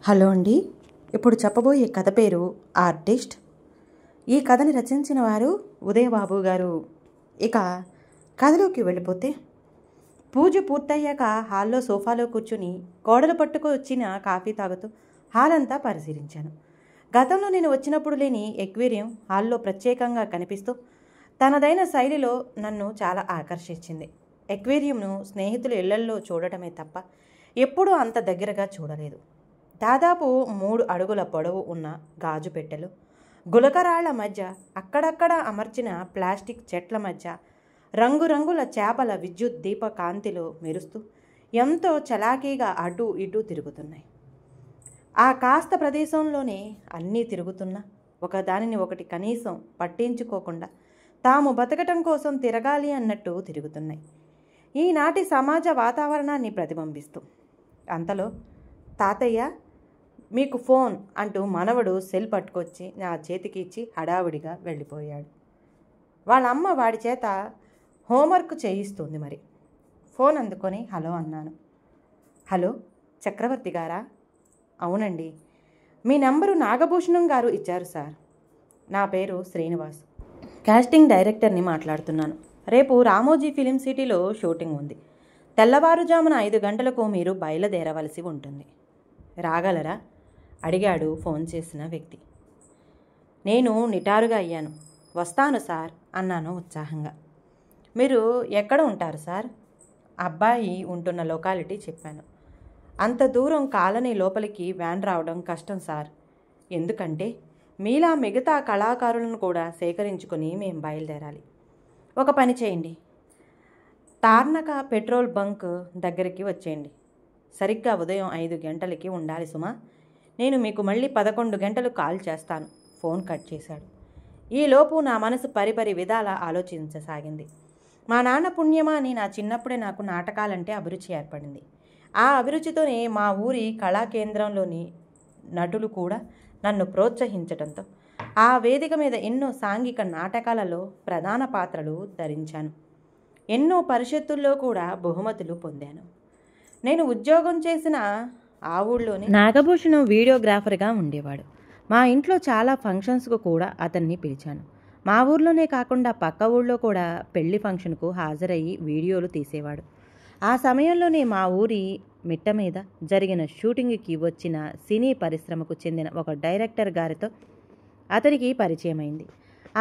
Hello అండి. ఇప్పుడు చెప్పబోయే కథ పేరు ఆర్టిస్ట్. ఈ కథని రచించిన వారు ఉదయబాబు గారు. ఇక కథలోకి వెళ్ళిపోతే, పూజ పూర్తయ్యాక హాల్లో సోఫాలో కూర్చుని కోడలు పట్టుకు వచ్చిన కాఫీ తాగుతూ హాల్ అంతా పరిశీలించాను. గతంలో నేను వచ్చినప్పుడు లేని ఎక్వేరియం హాల్లో ప్రత్యేకంగా కనిపిస్తూ తనదైన శైలిలో నన్ను చాలా ఆకర్షించింది. ఎక్వేరియంను స్నేహితుల ఇళ్లల్లో చూడటమే తప్ప ఎప్పుడూ అంత దగ్గరగా చూడలేదు. దాదాపు 3 అడుగుల పొడవు ఉన్న గాజు పెట్టెలు, గులకరాళ్ల మధ్య అక్కడక్కడ అమర్చిన ప్లాస్టిక్ చెట్ల మధ్య రంగురంగుల చేపల విద్యుత్ దీప కాంతిలో మెరుస్తూ ఎంతో చలాకీగా అటూ ఇటూ తిరుగుతున్నాయి. ఆ కాస్త ప్రదేశంలోనే అన్నీ తిరుగుతున్నా ఒకదానిని ఒకటి కనీసం పట్టించుకోకుండా తాము బతకటం కోసం తిరగాలి అన్నట్టు తిరుగుతున్నాయి, ఈనాటి సమాజ వాతావరణాన్ని ప్రతిబింబిస్తూ. అంతలో తాతయ్య, మీకు ఫోన్ అంటూ మనవడు సెల్ పట్టుకొచ్చి నా చేతికి ఇచ్చి హడావుడిగా వెళ్ళిపోయాడు. వాళ్ళమ్మ వాడి చేత హోంవర్క్ చేయిస్తుంది. మరి ఫోన్ అందుకొని హలో అన్నాను. హలో, చక్రవర్తి గారా? అవునండి, మీ నంబరు నాగభూషణం గారు ఇచ్చారు సార్. నా పేరు శ్రీనివాస్, కాస్టింగ్ డైరెక్టర్ని మాట్లాడుతున్నాను. రేపు రామోజీ ఫిలిం సిటీలో షూటింగ్ ఉంది. తెల్లవారుజామున 5 గంటలకు మీరు బయలుదేరవలసి ఉంటుంది. రాగలరా? అడిగాడు ఫోన్ చేసిన వ్యక్తి. నేను నిటారుగా అయ్యాను. వస్తాను సార్ అన్నాను ఉత్సాహంగా. మీరు ఎక్కడ ఉంటారు సార్? అబ్బాయి ఉంటున్న లొకాలిటీ చెప్పాను. అంత దూరం కాలనీ లోపలికి వ్యాన్ రావడం కష్టం సార్. ఎందుకంటే మీలా మిగతా కళాకారులను కూడా సేకరించుకొని మేం బయలుదేరాలి. ఒక పని చేయండి, తార్నక పెట్రోల్ బంక్ దగ్గరికి వచ్చేయండి. సరిగ్గా ఉదయం 5 గంటలకి ఉండాలి సుమా. నేను మీకు మళ్ళీ 11 గంటలు కాల్ చేస్తాను. ఫోన్ కట్ చేశాడు. ఈలోపు నా మనసు పరిపరి విధాల ఆలోచించసాగింది. మా నాన్న పుణ్యమా అని నా చిన్నప్పుడే నాకు నాటకాలంటే అభిరుచి ఏర్పడింది. ఆ అభిరుచితోనే మా ఊరి కళాకేంద్రంలోని నటులు కూడా నన్ను ప్రోత్సహించడంతో ఆ వేదిక మీద ఎన్నో సాంఘిక నాటకాలలో ప్రధాన పాత్రలు ధరించాను. ఎన్నో పరిషత్తుల్లో కూడా బహుమతులు పొందాను. నేను ఉద్యోగం చేసిన ఆ ఊళ్ళోనే నాగభూషణం వీడియోగ్రాఫర్గా ఉండేవాడు. మా ఇంట్లో చాలా ఫంక్షన్స్కు కూడా అతన్ని పిలిచాను. మా ఊర్లోనే కాకుండా పక్క ఊళ్ళో కూడా పెళ్లి ఫంక్షన్కు హాజరయ్యి వీడియోలు తీసేవాడు. ఆ సమయంలోనే మా ఊరి మిట్ట మీద జరిగిన షూటింగ్కి వచ్చిన సినీ పరిశ్రమకు చెందిన ఒక డైరెక్టర్ గారితో అతనికి పరిచయమైంది.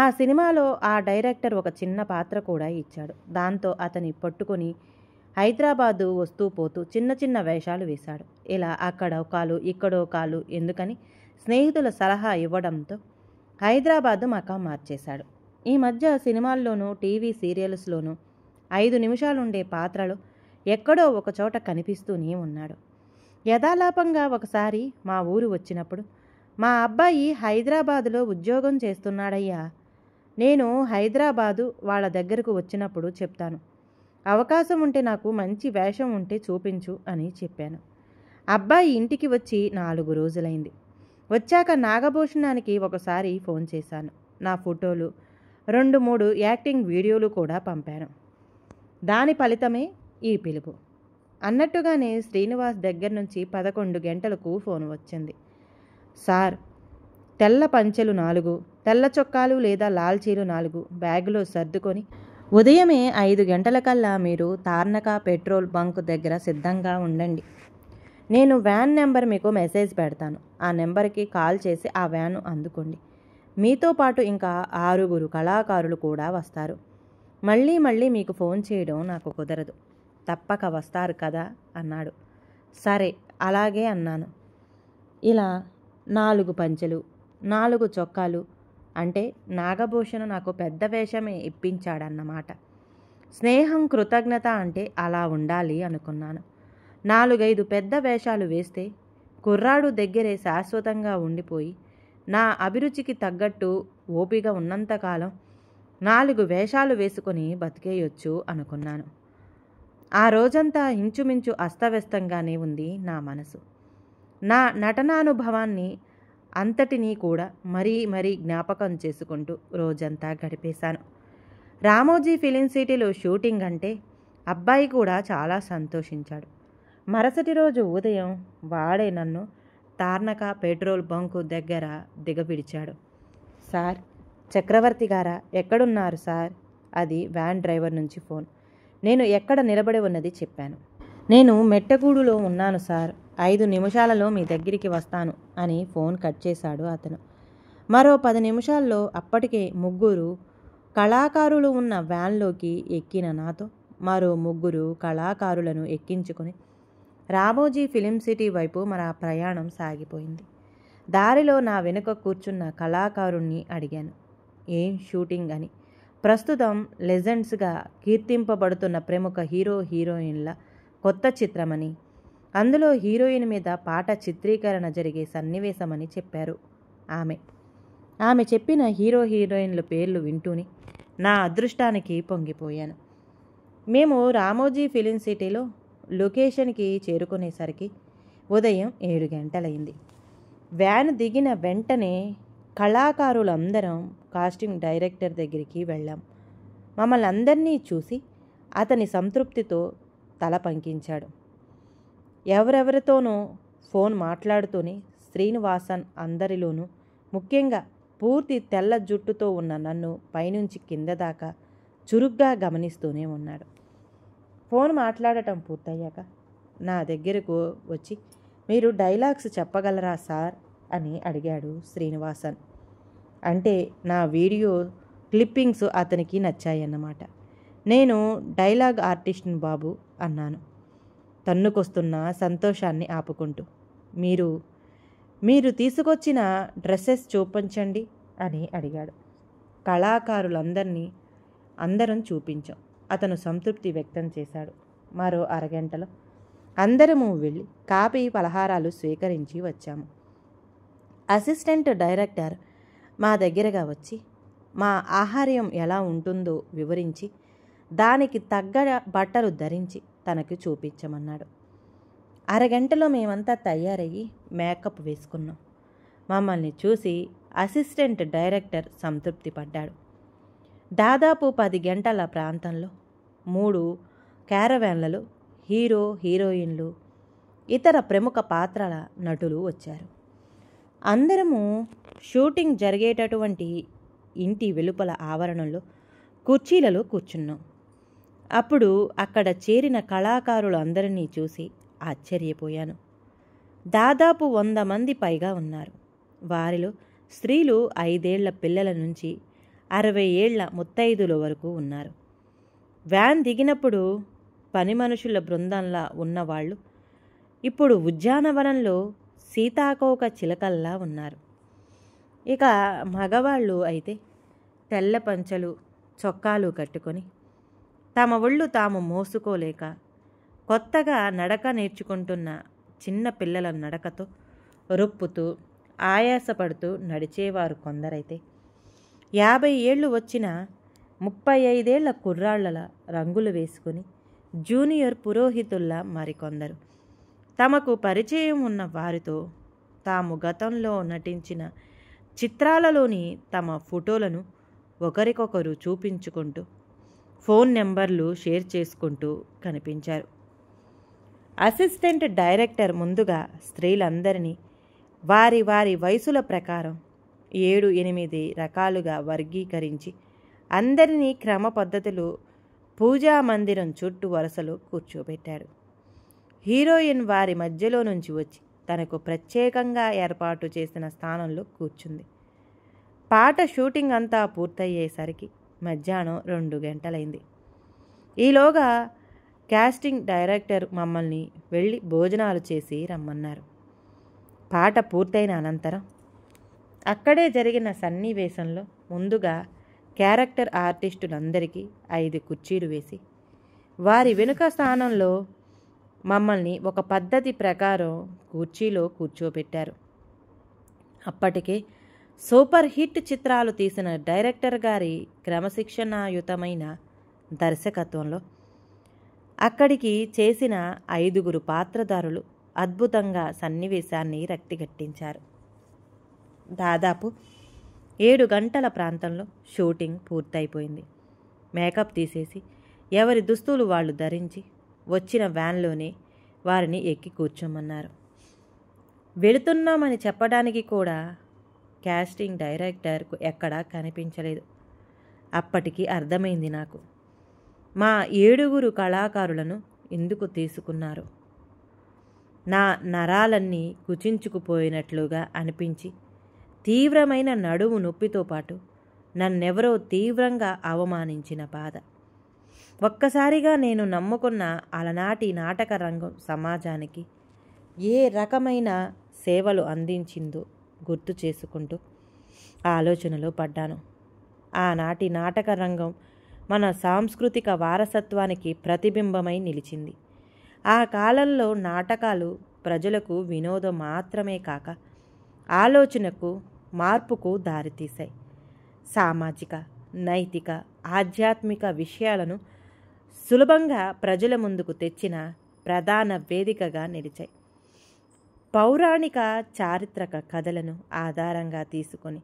ఆ సినిమాలో ఆ డైరెక్టర్ ఒక చిన్న పాత్ర కూడా ఇచ్చాడు. దాంతో అతని పట్టుకొని హైదరాబాదు వస్తూ పోతూ చిన్న చిన్న వేషాలు వేశాడు. ఇలా అక్కడో కాలు ఇక్కడో కాలు ఎందుకని స్నేహితుల సలహా ఇవ్వడంతో హైదరాబాదు మకాం మార్చేశాడు. ఈ మధ్య సినిమాల్లోనూ టీవీ సీరియల్స్లోనూ 5 నిమిషాలుండే పాత్రలో ఎక్కడో ఒక చోట కనిపిస్తూనే ఉన్నాడు. యథాలాపంగా ఒకసారి మా ఊరు వచ్చినప్పుడు, మా అబ్బాయి హైదరాబాదులో ఉద్యోగం చేస్తున్నాడయ్యా, నేను హైదరాబాదు వాళ్ళ దగ్గరకు వచ్చినప్పుడు చెప్తాను, అవకాశం ఉంటే నాకు మంచి వేషం ఉంటే చూపించు అని చెప్పాను. అబ్బాయి ఇంటికి వచ్చి 4 రోజులైంది. వచ్చాక నాగభూషణానికి ఒకసారి ఫోన్ చేశాను. నా ఫోటోలు 2-3 యాక్టింగ్ వీడియోలు కూడా పంపాను. దాని ఫలితమే ఈ పిలుపు. అన్నట్టుగానే శ్రీనివాస్ దగ్గర నుంచి 11 గంటలకు ఫోన్ వచ్చింది. సార్, తెల్ల పంచెలు 4, తెల్ల చొక్కాలు లేదా లాల్చీలు 4 బ్యాగులో సర్దుకొని ఉదయమే 5 గంటలకల్లా మీరు తార్నక పెట్రోల్ బంక్ దగ్గర సిద్ధంగా ఉండండి. నేను వ్యాన్ నెంబర్ మీకు మెసేజ్ పెడతాను. ఆ నెంబర్కి కాల్ చేసి ఆ వ్యాన్ అందుకోండి. మీతో పాటు ఇంకా 6 కళాకారులు కూడా వస్తారు. మళ్ళీ మళ్ళీ మీకు ఫోన్ చేయడం నాకు కుదరదు. తప్పక వస్తారు కదా అన్నాడు. సరే అలాగే అన్నాను. ఇలా 4 పంచెలు 4 చొక్కాలు అంటే నాగభూషణ నాకు పెద్ద వేషమే ఇప్పించాడన్నమాట. స్నేహం కృతజ్ఞత అంటే అలా ఉండాలి అనుకున్నాను. 4-5 పెద్ద వేషాలు వేస్తే కుర్రాడు దగ్గరే శాశ్వతంగా ఉండిపోయి నా అభిరుచికి తగ్గట్టు ఓపిక ఉన్నంతకాలం 4 వేషాలు వేసుకొని బతికేయొచ్చు అనుకున్నాను. ఆ రోజంతా ఇంచుమించు అస్తవ్యస్తంగానే ఉంది నా మనసు. నా నటనానుభవాన్ని అంతటినీ కూడా మరీ మరీ జ్ఞాపకం చేసుకుంటూ రోజంతా గడిపేశాను. రామోజీ ఫిలిం సిటీలో షూటింగ్ అంటే అబ్బాయి కూడా చాలా సంతోషించాడు. మరుసటి రోజు ఉదయం వాడే నన్ను తార్నక పెట్రోల్ బంకు దగ్గర దిగవిడిచాడు. సార్, చక్రవర్తి గారా, ఎక్కడున్నారు సార్? అది వ్యాన్ డ్రైవర్ నుంచి ఫోన్. నేను ఎక్కడ నిలబడి ఉన్నది చెప్పాను. నేను మెట్టగూడులో ఉన్నాను సార్, 5 నిమిషాలలో మీ దగ్గరికి వస్తాను అని ఫోన్ కట్ చేశాడు అతను. మరో 10 నిమిషాల్లో అప్పటికే 3 కళాకారులు ఉన్న వ్యాన్లోకి ఎక్కిన నాతో మరో 3 కళాకారులను ఎక్కించుకొని రామోజీ ఫిలిం సిటీ వైపు మన ప్రయాణం సాగిపోయింది. దారిలో నా వెనుక కూర్చున్న కళాకారుణ్ణి అడిగాను, ఏం షూటింగ్ అని. ప్రస్తుతం లెజెండ్స్గా కీర్తింపబడుతున్న ప్రముఖ హీరో హీరోయిన్ల కొత్త చిత్రమని, అందులో హీరోయిన్ మీద పాట చిత్రీకరణ జరిగే సన్నివేశమని చెప్పారు ఆమె చెప్పిన హీరో హీరోయిన్ల పేర్లు వింటూని నా అదృష్టానికి పొంగిపోయాను. మేము రామోజీ ఫిలిం సిటీలో లొకేషన్కి చేరుకునేసరికి ఉదయం 7 గంటలైంది. వ్యాన్ దిగిన వెంటనే కళాకారులందరం కాస్టింగ్ డైరెక్టర్ దగ్గరికి వెళ్ళాం. మమ్మల్ని అందరినీ చూసి అతని సంతృప్తితో తల పంకించాడు. ఎవరెవరితోనో ఫోన్ మాట్లాడుతూనే శ్రీనివాసన్ అందరిలోనూ, ముఖ్యంగా పూర్తి తెల్ల జుట్టుతో ఉన్న నన్ను పైనుంచి కింద దాకా చురుగ్గా గమనిస్తూనే ఉన్నాడు. ఫోన్ మాట్లాడటం పూర్తయ్యాక నా దగ్గరకు వచ్చి, మీరు డైలాగ్స్ చెప్పగలరా సార్ అని అడిగాడు శ్రీనివాసన్. అంటే నా వీడియో క్లిప్పింగ్స్ అతనికి నచ్చాయన్నమాట. నేను డైలాగ్ ఆర్టిస్ట్ని బాబు అన్నాను, తన్నుకొస్తున్న సంతోషాన్ని ఆపుకుంటూ. మీరు తీసుకొచ్చిన డ్రెస్సెస్ చూపించండి అని అడిగాడు. అందరం చూపించాం. అతను సంతృప్తి వ్యక్తం చేశాడు. మరో అరగంటలో అందరము వెళ్ళి కాఫీ పలహారాలు స్వీకరించి వచ్చాము. అసిస్టెంట్ డైరెక్టర్ మా దగ్గరగా వచ్చి మా ఆహార్యం ఎలా ఉంటుందో వివరించి దానికి తగ్గ బట్టలు ధరించి తనకు చూపించమన్నాడు. అరగంటలో మేమంతా తయారయ్యి మేకప్ వేసుకున్నాం. మమ్మల్ని చూసి అసిస్టెంట్ డైరెక్టర్ సంతృప్తి పడ్డాడు. దాదాపు 10 గంటల ప్రాంతంలో 3 క్యారవాన్లలో హీరో హీరోయిన్లు, ఇతర ప్రముఖ పాత్రల నటులు వచ్చారు. అందరము షూటింగ్ జరిగేటటువంటి ఇంటి వెలుపల ఆవరణంలో కుర్చీలలో కూర్చున్నాం. అప్పుడు అక్కడ చేరిన కళాకారులు అందరినీ చూసి ఆశ్చర్యపోయాను. దాదాపు 100 మంది పైగా ఉన్నారు. వారిలో స్త్రీలు 5 ఏళ్ల పిల్లల నుంచి 60 ఏళ్ల ముత్తైదుల వరకు ఉన్నారు. వ్యాన్ దిగినప్పుడు పని మనుషుల బృందంలా ఉన్నవాళ్ళు ఇప్పుడు ఉద్యానవనంలో సీతాకోక చిలకల్లా ఉన్నారు. ఇక మగవాళ్ళు అయితే తెల్ల పంచలు చొక్కాలు కట్టుకొని తమ ఒళ్ళు తాము మోసుకోలేక కొత్తగా నడక నేర్చుకుంటున్న చిన్న పిల్లల నడకతో రొప్పుతూ ఆయాసపడుతూ నడిచేవారు కొందరైతే, 50 ఏళ్ళు వచ్చిన 35 ఏళ్ల కుర్రాళ్లలా రంగులు వేసుకుని జూనియర్ పురోహితుల్లా మరికొందరు తమకు పరిచయం ఉన్న వారితో తాము గతంలో నటించిన చిత్రాలలోని తమ ఫోటోలను ఒకరికొకరు చూపించుకుంటూ ఫోన్ నెంబర్లు షేర్ చేసుకుంటూ కనిపించారు. అసిస్టెంట్ డైరెక్టర్ ముందుగా స్త్రీలందరినీ వారి వారి వయసుల ప్రకారం 7-8 రకాలుగా వర్గీకరించి అందరినీ క్రమ పద్ధతిలో పూజా మందిరం చుట్టూ వరుసలో కూర్చోబెట్టాడు. హీరోయిన్ వారి మధ్యలో నుంచి వచ్చి తనకు ప్రత్యేకంగా ఏర్పాటు చేసిన స్థానంలో కూర్చుంది. పాట షూటింగ్ అంతా పూర్తయ్యేసరికి మధ్యాహ్నం 2 గంటలైంది. ఈలోగా కాస్టింగ్ డైరెక్టర్ మమ్మల్ని వెళ్ళి భోజనాలు చేసి రమ్మన్నారు. పాట పూర్తయిన అనంతరం అక్కడే జరిగిన సన్నివేశంలో ముందుగా క్యారెక్టర్ ఆర్టిస్టులందరికీ 5 కుర్చీలు వేసి వారి వెనుక స్థానంలో మమ్మల్ని ఒక పద్ధతి ప్రకారం కుర్చీలో కూర్చోబెట్టారు. అప్పటికే సూపర్ హిట్ చిత్రాలు తీసిన డైరెక్టర్ గారి క్రమశిక్షణాయుతమైన దర్శకత్వంలో అక్కడికి చేసిన 5 పాత్రధారులు అద్భుతంగా సన్నివేశాన్ని రక్తిగట్టించారు. దాదాపు 7 గంటల ప్రాంతంలో షూటింగ్ పూర్తయిపోయింది. మేకప్ తీసేసి ఎవరి దుస్తులు వాళ్ళు ధరించి వచ్చిన వ్యాన్లోనే వారిని ఎక్కి కూర్చోమన్నారు. వెళుతున్నామని చెప్పడానికి కూడా కాస్టింగ్ డైరెక్టర్కు ఎక్కడా కనిపించలేదు. అప్పటికి అర్థమైంది నాకు, మా 7 కళాకారులను ఎందుకు తీసుకున్నారు. నా నరాలన్నీ కుచించుకుపోయినట్లుగా అనిపించి తీవ్రమైన నడుము నొప్పితో పాటు నన్నెవరో తీవ్రంగా అవమానించిన బాధ. ఒక్కసారిగా నేను నమ్ముకున్న అలనాటి నాటక రంగం సమాజానికి ఏ రకమైన సేవలు అందించిందో గుర్తు చేసుకుంటూ ఆలోచనలో పడ్డాను. ఆనాటి నాటక రంగం మన సాంస్కృతిక వారసత్వానికి ప్రతిబింబమై నిలిచింది. ఆ కాలంలో నాటకాలు ప్రజలకు వినోదం మాత్రమే కాక ఆలోచనకు, మార్పుకు దారితీశాయి. సామాజిక, నైతిక, ఆధ్యాత్మిక విషయాలను సులభంగా ప్రజల ముందుకు తెచ్చిన ప్రధాన వేదికగా నిలిచాయి. పౌరాణిక, చారిత్రక కథలను ఆధారంగా తీసుకొని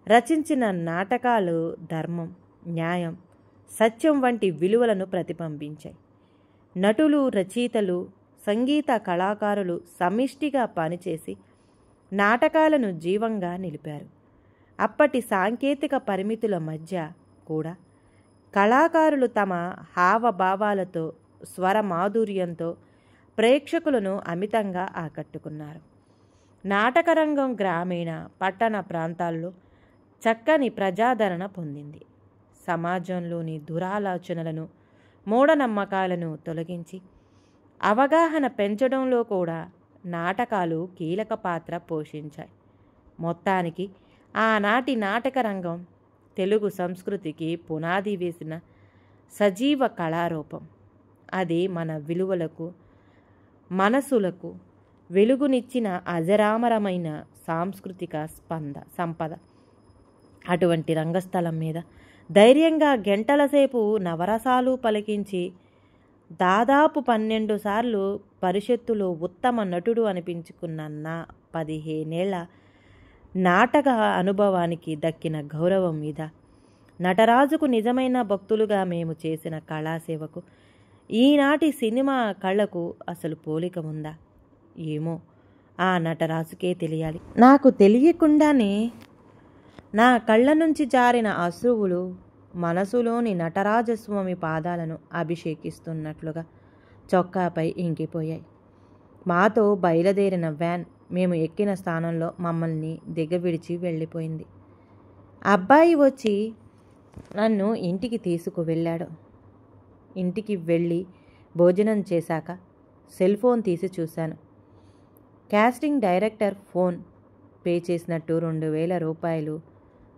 రచించిన నాటకాలు ధర్మం, న్యాయం, సత్యం వంటి విలువలను ప్రతిబింబించాయి. నటులు, రచయితలు, సంగీత కళాకారులు సమిష్టిగా పనిచేసి నాటకాలను జీవంగా నిలిపారు. అప్పటి సాంకేతిక పరిమితుల మధ్య కూడా కళాకారులు తమ హావభావాలతో, స్వర మాధుర్యంతో ప్రేక్షకులను అమితంగా ఆకట్టుకున్నారు. నాటకరంగం గ్రామీణ, పట్టణ ప్రాంతాల్లో చక్కని ప్రజాదరణ పొందింది. సమాజంలోని దురాలోచనలను, మూఢనమ్మకాలను తొలగించి అవగాహన పెంచడంలో కూడా నాటకాలు కీలక పాత్ర పోషించాయి. మొత్తానికి ఆనాటి నాటక రంగం తెలుగు సంస్కృతికి పునాది వేసిన సజీవ కళారూపం. అది మన విలువలకు, మనసులకు వెలుగునిచ్చిన అజరామరమైన సాంస్కృతిక సంపద. అటువంటి రంగస్థలం మీద ధైర్యంగా గంటల సేపు నవరసాలు పలికించి దాదాపు 12 సార్లు పరిషత్తులో ఉత్తమ నటుడు అనిపించుకున్న నా 15 ఏళ్ల నాటక అనుభవానికి దక్కిన గౌరవం మీద, నటరాజుకు నిజమైన భక్తులుగా మేము చేసిన కళాసేవకు ఈనాటి సినిమా కళకు అసలు పోలిక ఉందా ఏమో ఆ నటరాజుకే తెలియాలి. నాకు తెలియకుండానే నా కళ్ళ నుంచి జారిన అశ్రువులు మనసులోని నటరాజస్వామి పాదాలను అభిషేకిస్తున్నట్లుగా చొక్కాపై ఇంకిపోయాయి. మాతో బయలుదేరిన వ్యాన్ మేము ఎక్కిన స్థానంలో మమ్మల్ని దిగవిడిచి వెళ్ళిపోయింది. అబ్బాయి వచ్చి నన్ను ఇంటికి తీసుకువెళ్ళాడు. ఇంటికి వెళ్ళి భోజనం చేశాక సెల్ ఫోన్ తీసి చూశాను. కాస్టింగ్ డైరెక్టర్ ఫోన్ పే చేసినట్టు 2000 రూపాయలు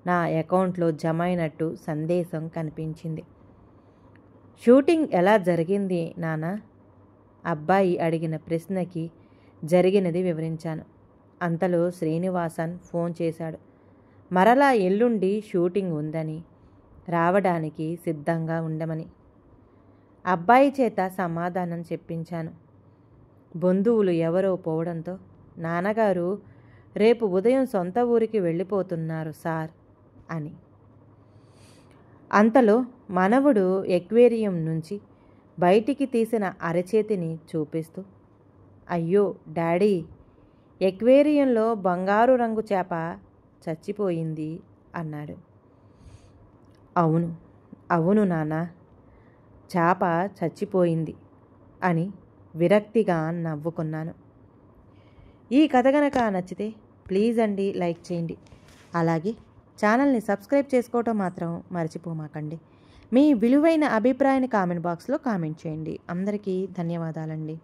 నా అకౌంట్లో జమ అయినట్టు సందేశం కనిపించింది. షూటింగ్ ఎలా జరిగింది నాన్న? అబ్బాయి అడిగిన ప్రశ్నకి జరిగినది వివరించాను. అంతలో శ్రీనివాసన్ ఫోన్ చేశాడు. మరలా ఎల్లుండి షూటింగ్ ఉందని, రావడానికి సిద్ధంగా ఉండమని. అబ్బాయి చేత సమాధానం చెప్పించాను. బంధువులు ఎవరో పోవడంతో నాన్నగారు రేపు ఉదయం సొంత ఊరికి వెళ్ళిపోతున్నారు సార్ అని. అంతలో మనవడు ఎక్వేరియం నుంచి బయటికి తీసిన అరచేతిని చూపిస్తూ, అయ్యో డాడీ, ఎక్వేరియంలో బంగారు రంగు చేప చచ్చిపోయింది అన్నాడు. అవును అవును నాన్న, చేప చచ్చిపోయింది అని విరక్తిగా నవ్వుకున్నాను. ఈ కథ కనుక నచ్చితే ప్లీజ్ అండి లైక్ చేయండి. అలాగే ఛానల్ని సబ్స్క్రైబ్ చేసుకోవటం మాత్రం మర్చిపోమాకండి. మీ విలువైన అభిప్రాయాన్ని కామెంట్ బాక్స్లో కామెంట్ చేయండి. అందరికీ ధన్యవాదాలండి.